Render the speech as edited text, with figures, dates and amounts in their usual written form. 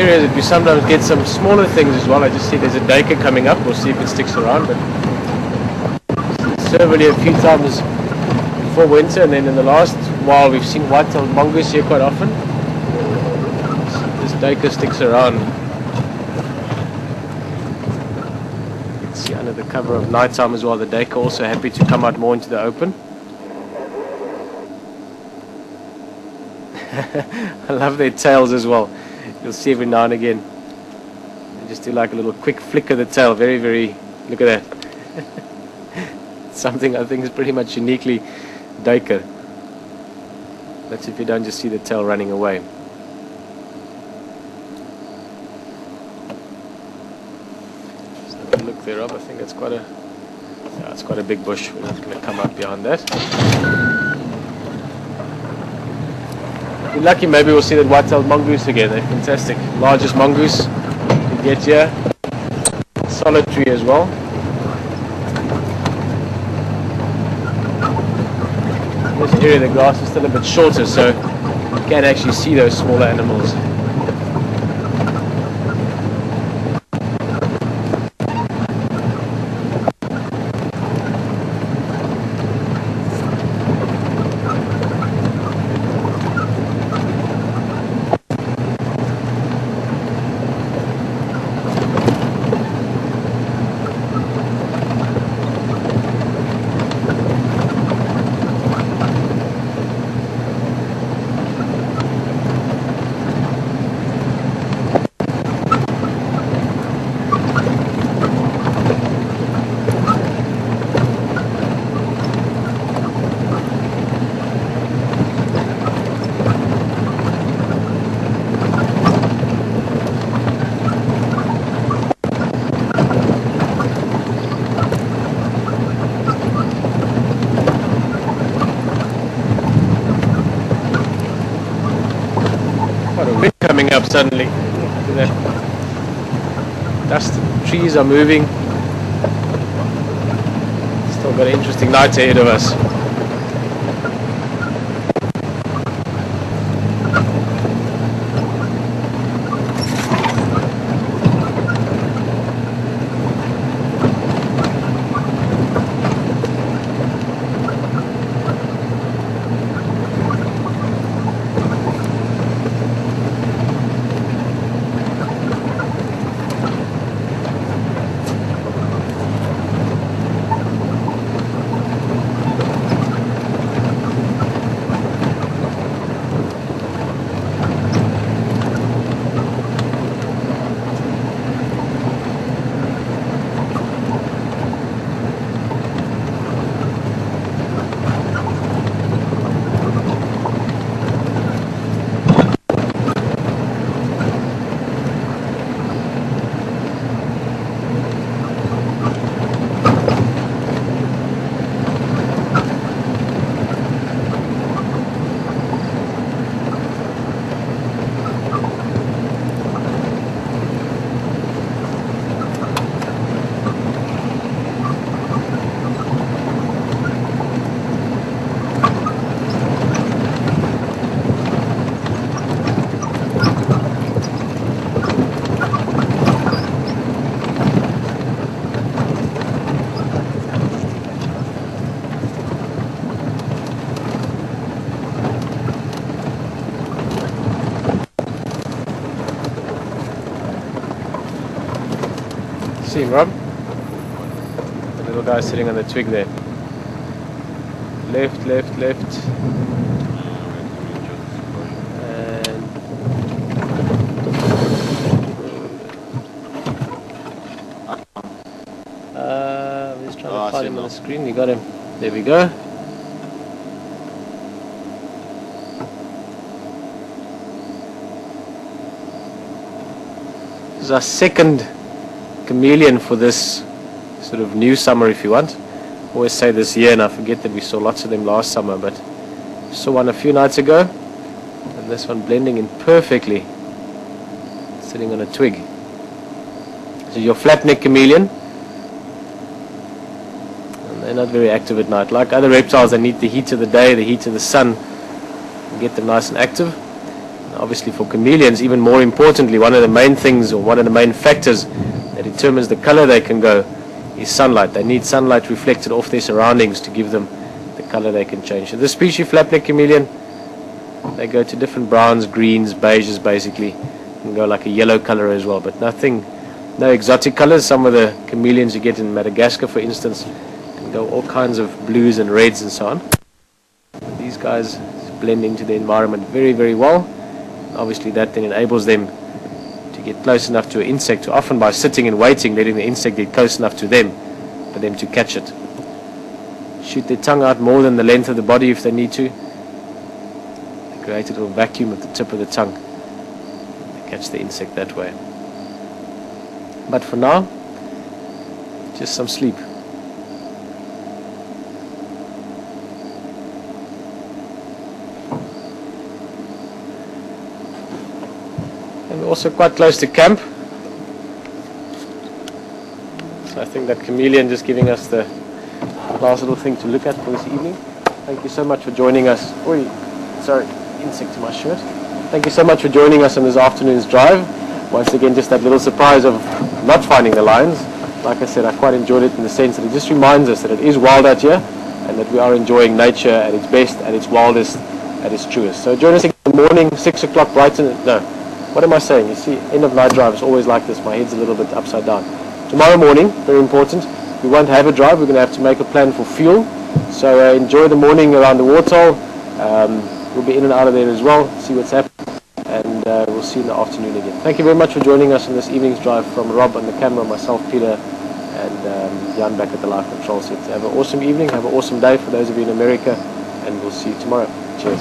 areas that we sometimes get some smaller things as well. I just see there's a duiker coming up. We'll see if it sticks around. But served a few times before winter, and then in the last while we've seen white-tailed mongoose here quite often. This duiker sticks around. You can see under the cover of nighttime as well. The duiker also happy to come out more into the open. I love their tails as well. You'll see every now and again. They just do like a little quick flick of the tail. Very, very, look at that. Something I think is pretty much uniquely duiker. That's if you don't just see the tail running away. Just have a look there, Rob. I think that's quite a, yeah, it's quite a big bush. We're not going to come up behind that. If you're lucky, maybe we'll see that white-tailed mongoose again. They're fantastic. Largest mongoose you get here. Solitary as well. In this area the grass is still a bit shorter, so you can actually see those smaller animals. Coming up suddenly. Look at that. Dust, trees are moving. Still got an interesting night ahead of us. See him, Rob? The little guy sitting on the twig there. Left, left, left. And I'm just trying to find him on the screen. We got him. There we go. This is our second chameleon for this sort of new summer, if you want. I always say this year, and I forget that we saw lots of them last summer, but saw one a few nights ago, and this one blending in perfectly, sitting on a twig. So your flat-neck chameleon, and they're not very active at night. Like other reptiles, they need the heat of the day, the heat of the sun, and get them nice and active. Obviously for chameleons, even more importantly, one of the main things or one of the main factors that determines the color they can go is sunlight. They need sunlight reflected off their surroundings to give them the color they can change. So the species flapneck chameleon, they go to different browns, greens, beiges basically, and go like a yellow color as well, but no exotic colors. Some of the chameleons you get in Madagascar, for instance, can go all kinds of blues and reds and so on. These guys blend into the environment very, very well. Obviously that then enables them to get close enough to an insect, often by sitting and waiting, letting the insect get close enough to them for them to catch it. Shoot their tongue out more than the length of the body if they need to. They create a little vacuum at the tip of the tongue. They catch the insect that way. But for now, just some sleep. And we're also quite close to camp. So I think that chameleon just giving us the last little thing to look at for this evening. Thank you so much for joining us. Oi, sorry, insect to my shirt. Thank you so much for joining us on this afternoon's drive. Once again, just that little surprise of not finding the lions. Like I said, I quite enjoyed it in the sense that it just reminds us that it is wild out here and that we are enjoying nature at its best, at its wildest, at its truest. So join us in the morning, 6 o'clock, what am I saying? You see, end of night drive is always like this. My head's a little bit upside down. Tomorrow morning, very important, we won't have a drive. We're going to have to make a plan for fuel. So enjoy the morning around the waterhole. We'll be in and out of there as well, see what's happening. And we'll see you in the afternoon again. Thank you very much for joining us on this evening's drive. From Rob on the camera, myself, Peter, and Jan back at the live control set. Have an awesome evening, have an awesome day for those of you in America, and we'll see you tomorrow. Cheers.